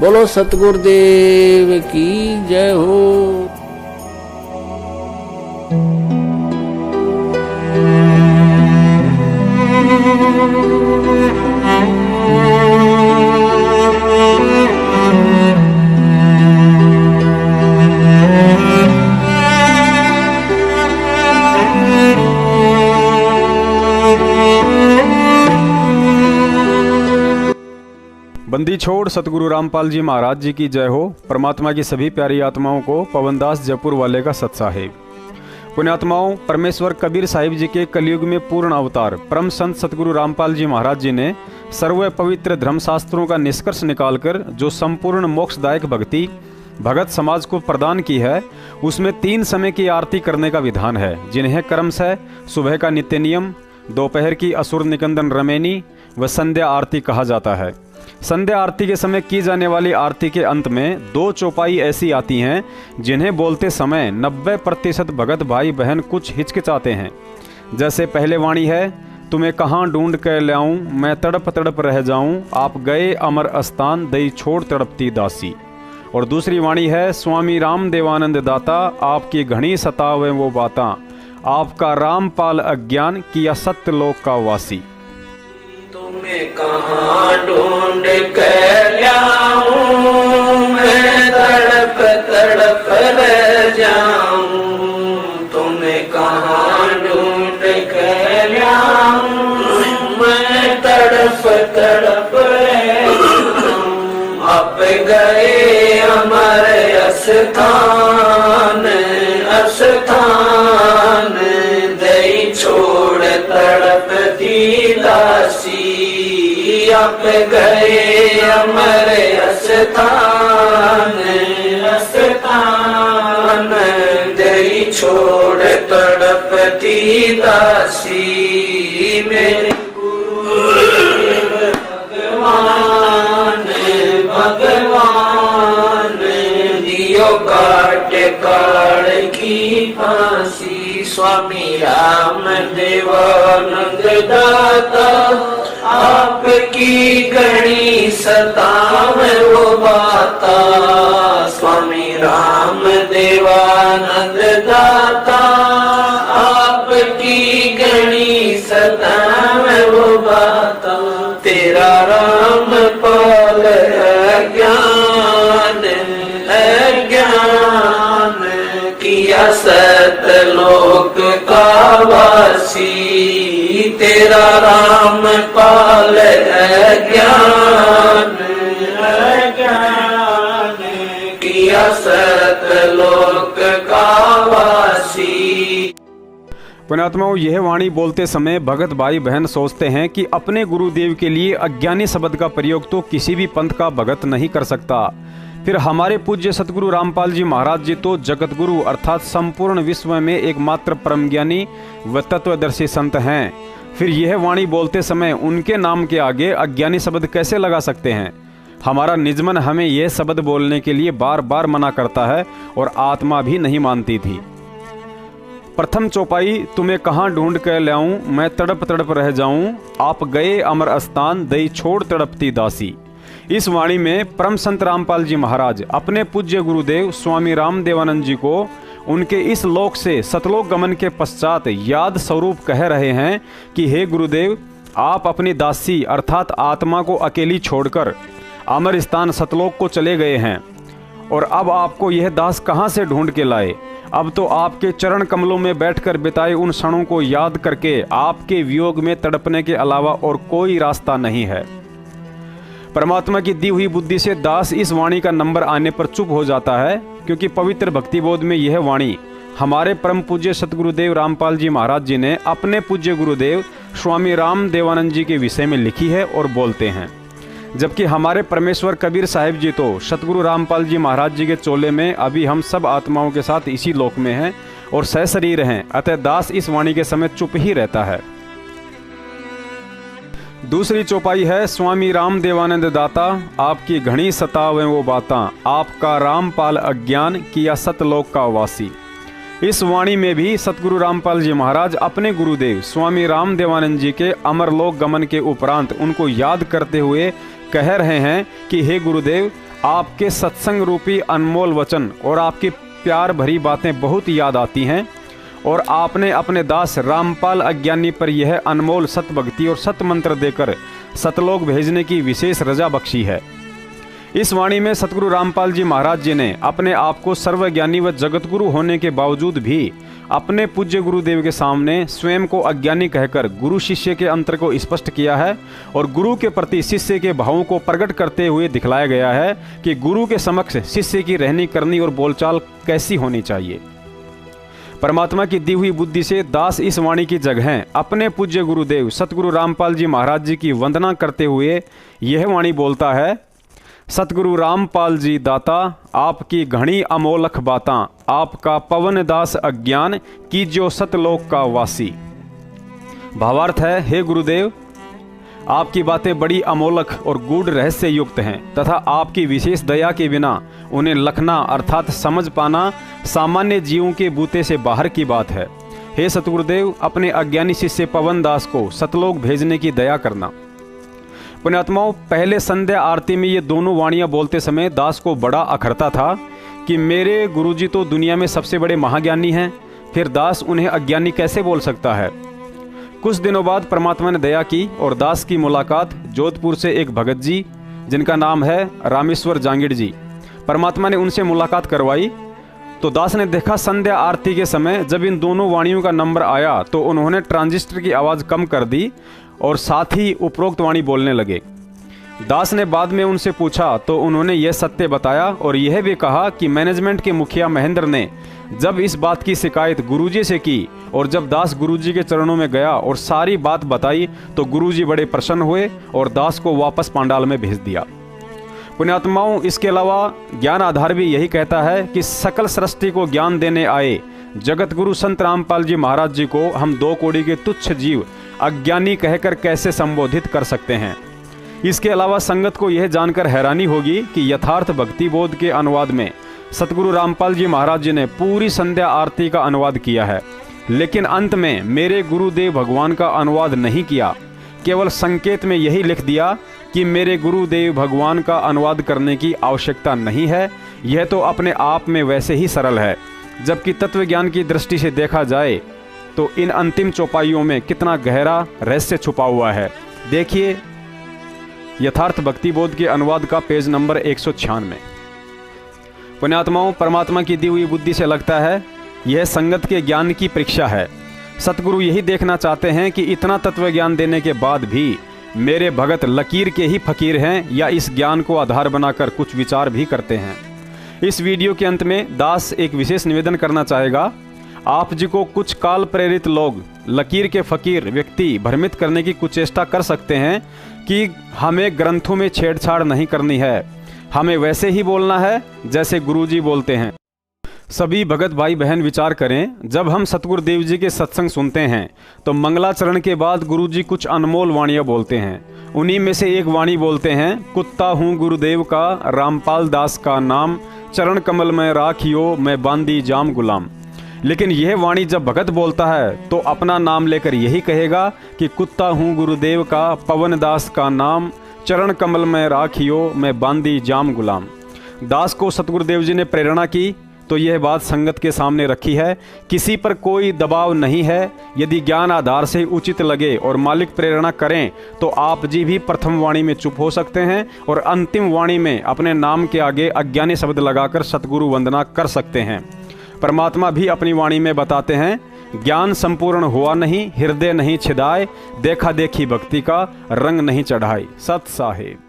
बोलो सतगुरुदेव की जय हो। बंदी छोड़ सतगुरु रामपाल जी महाराज जी की जय हो। परमात्मा की सभी प्यारी आत्माओं को पवनदास जयपुर वाले का सत साहेब। पुण्यात्माओं, परमेश्वर कबीर साहिब जी के कलयुग में पूर्ण अवतार परम संत सतगुरु रामपाल जी महाराज जी ने सर्व पवित्र धर्मशास्त्रों का निष्कर्ष निकालकर जो संपूर्ण मोक्षदायक भक्ति भगत समाज को प्रदान की है, उसमें 3 समय की आरती करने का विधान है, जिन्हें क्रमशः सुबह का नित्य नियम, दोपहर की असुर निकंदन रमेनी व संध्या आरती कहा जाता है। संध्या आरती के समय की जाने वाली आरती के अंत में 2 चौपाई ऐसी आती हैं जिन्हें बोलते समय 90% भगत भाई बहन कुछ हिचकिचाते हैं। जैसे पहले वाणी है, तुम्हें कहाँ ढूंढ कर लाऊं, मैं तड़प तड़प रह जाऊं, आप गए अमर स्थान, दई छोड़ तड़पती दासी। और दूसरी वाणी है, स्वामी राम देवानंद दाता, आपकी घनी सतावे वो बाता, आपका रामपाल अज्ञान किया सत्य लोक का वासी। तुम्हें कहाँ ढूंढ कर लाऊं, मैं तड़प तड़प रह जाऊं, तुम्हें कहाँ ढूंढ कर लाऊं, मैं तड़प तड़प रह जाऊं, आप गए अमर स्थान, स्थान दई छोड़ तड़पती दासी, आप गए अमर स्थान, स्थान दई छोड़ तड़पती दासी। मेरे गुरुदेव भगवान, भगवान दियो काट काड़ की फांसी, स्वामी राम देवानंद दाता, आपकी घड़ी सतावे वो बाता, स्वामी राम देवानंद दाता, आपकी घड़ी सतावे वो बाता, तेरा राम पाल अज्ञान, अज्ञान किया सतलोक का वासी, तेरा राम पाल अज्ञान, अज्ञान किया सतलोक का वासी। पुण्यात्माओं, यह वाणी बोलते समय भगत भाई बहन सोचते हैं कि अपने गुरुदेव के लिए अज्ञानी शब्द का प्रयोग तो किसी भी पंथ का भगत नहीं कर सकता, फिर हमारे पूज्य सतगुरु रामपाल जी महाराज जी तो जगत गुरु अर्थात संपूर्ण विश्व में एकमात्र परम ज्ञानी व तत्वदर्शी संत हैं। फिर यह वाणी बोलते समय उनके नाम के आगे अज्ञानी शब्द कैसे लगा सकते हैं? हमारा निजमन हमें यह शब्द बोलने के लिए बार बार मना करता है और आत्मा भी नहीं मानती थी। प्रथम चौपाई, तुम्हें कहाँ ढूंढ कर लाऊं, मैं तड़प तड़प रह जाऊं, आप गए अमर स्थान, दई छोड़ तड़पती दासी। इस वाणी में परम संत रामपाल जी महाराज अपने पूज्य गुरुदेव स्वामी राम देवानंद जी को उनके इस लोक से सतलोक गमन के पश्चात याद स्वरूप कह रहे हैं कि हे गुरुदेव, आप अपनी दासी अर्थात आत्मा को अकेली छोड़कर अमर स्थान सतलोक को चले गए हैं और अब आपको यह दास कहाँ से ढूंढ के लाए? अब तो आपके चरण कमलों में बैठकर बिताए उन क्षणों को याद करके आपके वियोग में तड़पने के अलावा और कोई रास्ता नहीं है। परमात्मा की दी हुई बुद्धि से दास इस वाणी का नंबर आने पर चुप हो जाता है, क्योंकि पवित्र भक्तिबोध में यह वाणी हमारे परम पूज्य सतगुरुदेव रामपाल जी महाराज जी ने अपने पूज्य गुरुदेव स्वामी राम देवानंद जी के विषय में लिखी है और बोलते हैं। जबकि हमारे परमेश्वर कबीर साहिब जी तो सतगुरु रामपाल जी महाराज जी के चोले में अभी हम सब आत्माओं के साथ इसी लोक में हैं और सहशरीर हैं, अतः दास इस वाणी के समय चुप ही रहता है। दूसरी चौपाई है, स्वामी राम देवानंद दाता, आपकी घनी सतावे वो बाता, आपका रामपाल अज्ञान किया सतलोक का वासी। इस वाणी में भी सतगुरु रामपाल जी महाराज अपने गुरुदेव स्वामी राम देवानंद जी के अमरलोक गमन के उपरांत उनको याद करते हुए कह रहे हैं कि हे गुरुदेव, आपके सत्संग रूपी अनमोल वचन और आपकी प्यार भरी बातें बहुत याद आती हैं, और आपने अपने दास रामपाल अज्ञानी पर यह अनमोल सतभक्ति और सतमंत्र देकर सतलोक भेजने की विशेष रजा बख्शी है। इस वाणी में सतगुरु रामपाल जी महाराज जी ने अपने आप को सर्वज्ञानी व जगतगुरु होने के बावजूद भी अपने पूज्य गुरुदेव के सामने स्वयं को अज्ञानी कहकर गुरु शिष्य के अंतर को स्पष्ट किया है, और गुरु के प्रति शिष्य के भावों को प्रकट करते हुए दिखलाया गया है कि गुरु के समक्ष शिष्य की रहनी करनी और बोलचाल कैसी होनी चाहिए। परमात्मा की दी हुई बुद्धि से दास इस वाणी की जगह अपने पूज्य गुरुदेव सतगुरु रामपाल जी महाराज जी की वंदना करते हुए यह वाणी बोलता है। सतगुरु रामपाल जी दाता, आपकी घनी अमोलख बातां, आपका पवन दास अज्ञान कीजो सतलोक का वासी। भावार्थ है, हे गुरुदेव, आपकी बातें बड़ी अमोलक और गूढ़ रहस्य युक्त हैं तथा आपकी विशेष दया के बिना उन्हें लखना अर्थात समझ पाना सामान्य जीवों के बूते से बाहर की बात है। हे सतगुरुदेव, अपने अज्ञानी शिष्य पवन दास को सतलोक भेजने की दया करना। पुण्यात्माओं, पहले संध्या आरती में ये दोनों वाणियाँ बोलते समय दास को बड़ा अखरता था कि मेरे गुरुजी तो दुनिया में सबसे बड़े महाज्ञानी हैं, फिर दास उन्हें अज्ञानी कैसे बोल सकता है। कुछ दिनों बाद परमात्मा ने दया की और दास की मुलाकात जोधपुर से एक भगत जी, जिनका नाम है रामेश्वर जांगिड़ जी, परमात्मा ने उनसे मुलाकात करवाई। तो दास ने देखा संध्या आरती के समय जब इन दोनों वाणियों का नंबर आया तो उन्होंने ट्रांजिस्टर की आवाज़ कम कर दी और साथ ही उपरोक्त वाणी बोलने लगे। दास ने बाद में उनसे पूछा तो उन्होंने यह सत्य बताया और यह भी कहा कि मैनेजमेंट के मुखिया महेंद्र ने जब इस बात की शिकायत गुरुजी से की और जब दास गुरुजी के चरणों में गया और सारी बात बताई तो गुरुजी बड़े प्रसन्न हुए और दास को वापस पांडाल में भेज दिया। पुण्यात्माओं, इसके अलावा ज्ञान आधार भी यही कहता है कि सकल सृष्टि को ज्ञान देने आए जगत गुरु संत रामपाल जी महाराज जी को हम दो कोड़ी के तुच्छ जीव अज्ञानी कहकर कैसे संबोधित कर सकते हैं। इसके अलावा संगत को यह जानकर हैरानी होगी कि यथार्थ भक्ति बोध के अनुवाद में सतगुरु रामपाल जी महाराज जी ने पूरी संध्या आरती का अनुवाद किया है, लेकिन अंत में मेरे गुरुदेव भगवान का अनुवाद नहीं किया। केवल संकेत में यही लिख दिया कि मेरे गुरुदेव भगवान का अनुवाद करने की आवश्यकता नहीं है, यह तो अपने आप में वैसे ही सरल है। जबकि तत्व ज्ञान की दृष्टि से देखा जाए तो इन अंतिम चौपाइयों में कितना गहरा रहस्य छुपा हुआ है। देखिए यथार्थ भक्ति बोध के अनुवाद का पेज नंबर 196। पुण्यात्माओं, परमात्मा की दी हुई बुद्धि से लगता है यह संगत के ज्ञान की परीक्षा है। सतगुरु यही देखना चाहते हैं कि इतना तत्व ज्ञान देने के बाद भी मेरे भगत लकीर के ही फकीर हैं या इस ज्ञान को आधार बनाकर कुछ विचार भी करते हैं। इस वीडियो के अंत में दास एक विशेष निवेदन करना चाहेगा। आप जी को कुछ काल प्रेरित लोग लकीर के फकीर व्यक्ति भ्रमित करने की कुचेष्टा कर सकते हैं कि हमें ग्रंथों में छेड़छाड़ नहीं करनी है, हमें वैसे ही बोलना है जैसे गुरुजी बोलते हैं। सभी भगत भाई बहन विचार करें, जब हम सतगुरुदेव जी के सत्संग सुनते हैं तो मंगलाचरण के बाद गुरुजी कुछ अनमोल वाणियाँ बोलते हैं। उन्हीं में से एक वाणी बोलते हैं, कुत्ता हूँ गुरुदेव का, रामपाल दास का नाम, चरण कमल में राखियो, मैं बांदी जाम गुलाम। लेकिन यह वाणी जब भगत बोलता है तो अपना नाम लेकर यही कहेगा कि कुत्ता हूँ गुरुदेव का, पवन दास का नाम, चरण कमल में राखियो, मैं बांदी जाम गुलाम। दास को सतगुरुदेव जी ने प्रेरणा की तो यह बात संगत के सामने रखी है। किसी पर कोई दबाव नहीं है। यदि ज्ञान आधार से उचित लगे और मालिक प्रेरणा करें तो आप जी भी प्रथम वाणी में चुप हो सकते हैं और अंतिम वाणी में अपने नाम के आगे अज्ञानी शब्द लगाकर सतगुरु वंदना कर सकते हैं। परमात्मा भी अपनी वाणी में बताते हैं, ज्ञान संपूर्ण हुआ नहीं, हृदय नहीं छिदाए, देखा देखी भक्ति का रंग नहीं चढ़ाई। सत साहेब।